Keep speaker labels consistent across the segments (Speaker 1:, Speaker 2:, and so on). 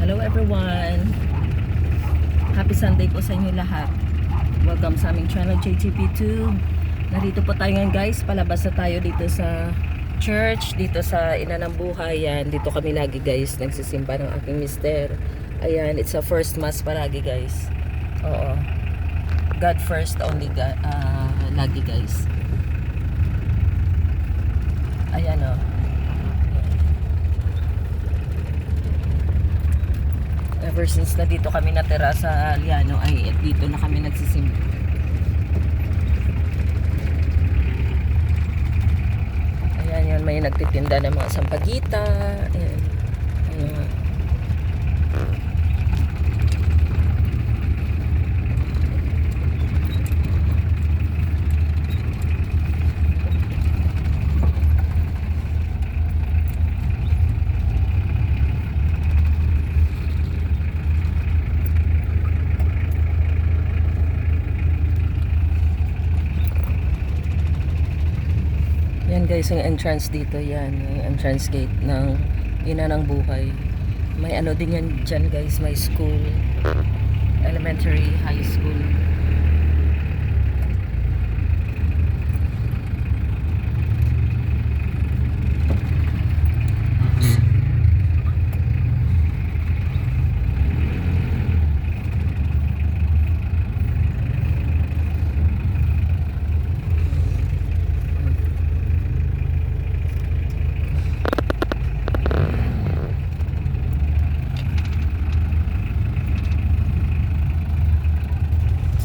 Speaker 1: Hello everyone. Happy Sunday po sa inyo lahat. Welcome sa aming channel JTP2. Narito po tayo ngayon guys. Palabas na tayo dito sa church, dito sa Ina ng Buhay. Yan, dito kami lagi guys. Nagsisimba ng aking mister. Ayan, it's a first mass palagi guys. Oo. God first only lagi guys. Ayan o. Ever since na dito kami natira sa Liano ay dito na kami nagsisimba. Ayan yun, may nagtitinda ng mga sampagita. Ayan. Ayan. Yan guys, yung entrance dito yan, yung entrance gate ng Ina ng Buhay. May ano din yan dyan guys, may school, elementary, high school.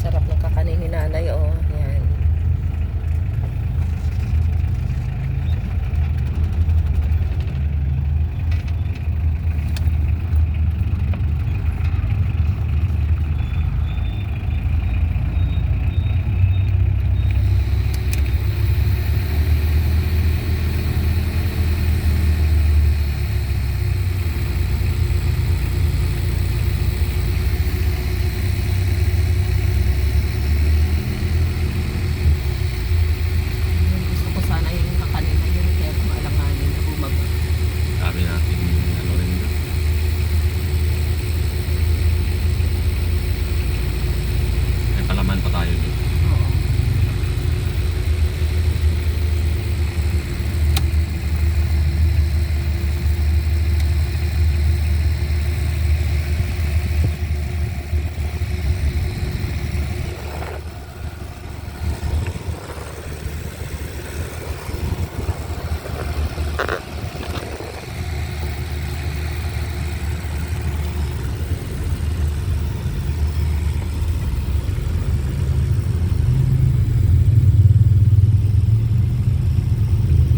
Speaker 1: Sarap ng kakanin ni nanay, oh. Yan. Gusto ko sana yung kakanin na yun, kaya maalanganin na bumaba.
Speaker 2: Sabi natin ano rin doon. May palaman pa tayo doon.
Speaker 1: Oo.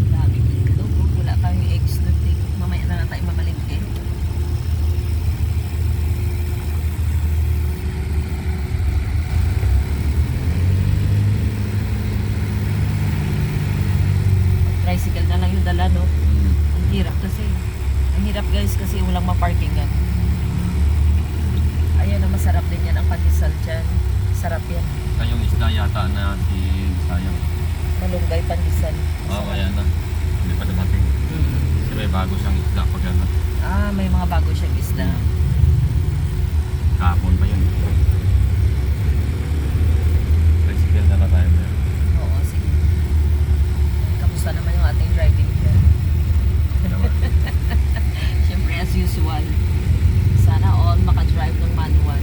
Speaker 1: Dami dito. Wala tayong eggs doon. Mamaya na lang tayo mamalingke. Tricycle na lang yung dala, no? Ang hirap kasi. Ang hirap guys kasi walang maparkingan. Ayan na, masarap din yan ang pandesal dyan. Sarap yan.
Speaker 2: Kayong isda yata na si Sayang.
Speaker 1: Malunggay pandesal.
Speaker 2: Oo, ayan na. Hindi pa dumating. Kasi may bago siyang isda pag ano.
Speaker 1: Ah, may mga bago siyang isda.
Speaker 2: Kahapon pa yun. Tricycle na lang tayo meron.
Speaker 1: Oo, sige. Kamusta naman yung ating driving here?
Speaker 2: Naman.
Speaker 1: Siyempre as usual. Sana all makadrive ng manual.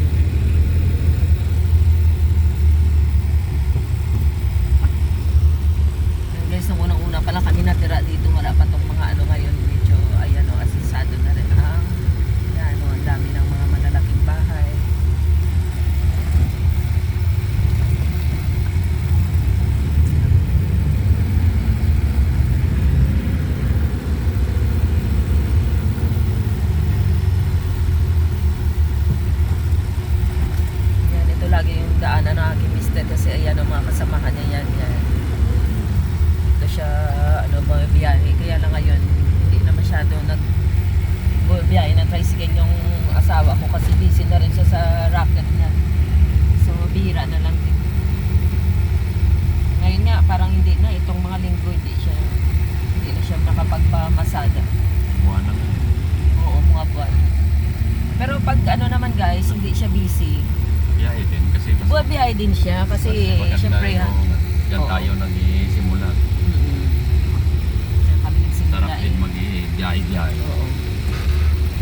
Speaker 1: Ayun guys, nung unang-una pa lang kami natira dito, wala pa tong mga ano ngayon. Medyo, ayan o, asisado na rin ang, yan o, ang dami ng mga malalaking bahay. hindi siya busy.
Speaker 2: Biyahe din kasi mas
Speaker 1: Buwan biyahe din siya kasi
Speaker 2: maganda
Speaker 1: syempre
Speaker 2: diyan
Speaker 1: Oo.
Speaker 2: tayo nagsisimula.
Speaker 1: Diyan kami nagsimula
Speaker 2: Sarap din mag-biyahe.
Speaker 1: Oo.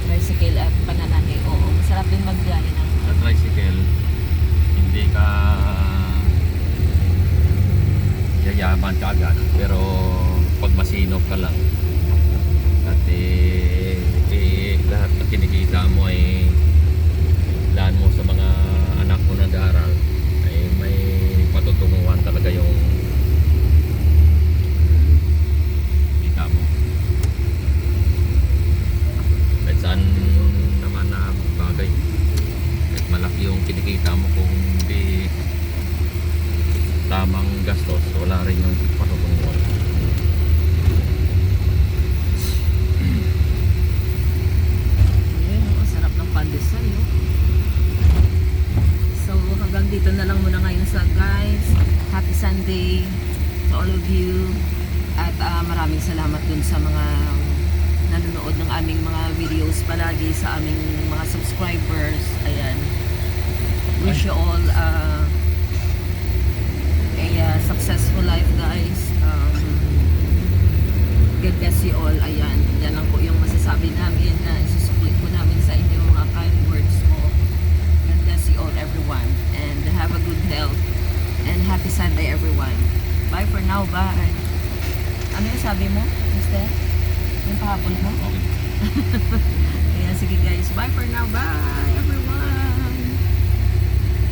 Speaker 1: Tricycle at pananahe. Oo, masarap din magbiyahe ng
Speaker 2: Sa tricycle, hindi ka yayaman ka agad. Pero pag masinop ka lang, at lahat na kinikita mo ay laan mo sa mga anak mo na daral, ay may patutunguhan talaga yung kita mo. Kahit saan naman na bagay, kahit malaki yung kinikita mo, kung hindi tamang gastos, wala rin yung patutunguhan.
Speaker 1: Ayun, ang sarap ng pandesal, no? So, hanggang dito na lang muna ngayon sa guys. Happy Sunday to all of you. At maraming salamat dun sa mga nanonood ng aming mga videos palagi, sa aming mga subscribers. Ayan. Wish you all a successful life, guys. God bless you all. Ayan. Yan lang po yung masasabi namin na isusuklit po namin sa inyo, mga kind words mo. God bless you all, everyone. And have a good health. And happy Sunday, everyone. Bye for now. Bye. Ano yung sabi mo, Mister? Yung pahabol mo?
Speaker 2: Okay.
Speaker 1: Ayan, sige guys. Bye for now. Bye, everyone.